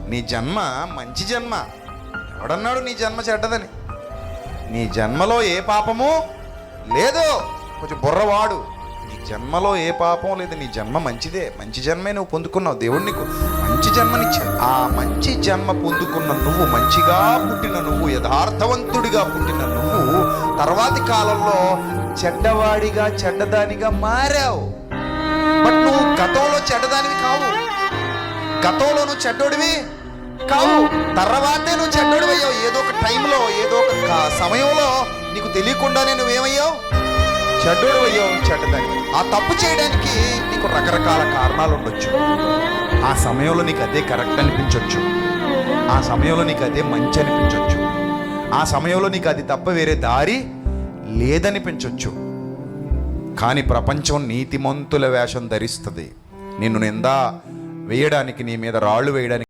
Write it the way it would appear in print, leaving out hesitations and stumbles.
నీ జన్మ మంచి జన్మ. ఎవడన్నాడు నీ జన్మ చెడ్డదని? నీ జన్మలో ఏ పాపము లేదు. కొంచెం బుర్రవాడు. నీ జన్మలో ఏ పాపం లేదు. నీ జన్మ మంచిదే. మంచి జన్మే నువ్వు పొందుకున్నావు. దేవుడు నీకు మంచి జన్మనిచ్చాడు. ఆ మంచి జన్మ పొందుకున్న నువ్వు, మంచిగా పుట్టిన నువ్వు, యథార్థవంతుడిగా పుట్టిన నువ్వు తర్వాతి కాలంలో చెడ్డవాడిగా, చెడ్డదానిగా మారావు. బట్ నువ్వు గతంలో చెడ్డదానివి కావు. గతంలో నువ్వు చెడ్డోడివి కావు. తర్వాతే నువ్వు చెడ్డోడివి అయ్యావు. ఏదో ఒక టైంలో, ఏదో ఒక సమయంలో నీకు తెలియకుండానే నువ్వేమయ్యావు? చెడ్డోడు అయ్యావు, చెడ్డదాన్ని. ఆ తప్పు చేయడానికి నీకు రకరకాల కారణాలు ఉండొచ్చు. ఆ సమయంలో నీకు అదే కరెక్ట్ అనిపించవచ్చు. ఆ సమయంలో నీకు అదే మంచి అనిపించవచ్చు. ఆ సమయంలో నీకు అది తప్ప వేరే దారి లేదనిపించవచ్చు. కానీ ప్రపంచం నీతిమంతుల వేషం ధరిస్తుంది. నిన్ను నింద వేయడానికి, నీ మీద రాళ్ళు వేయడానికి.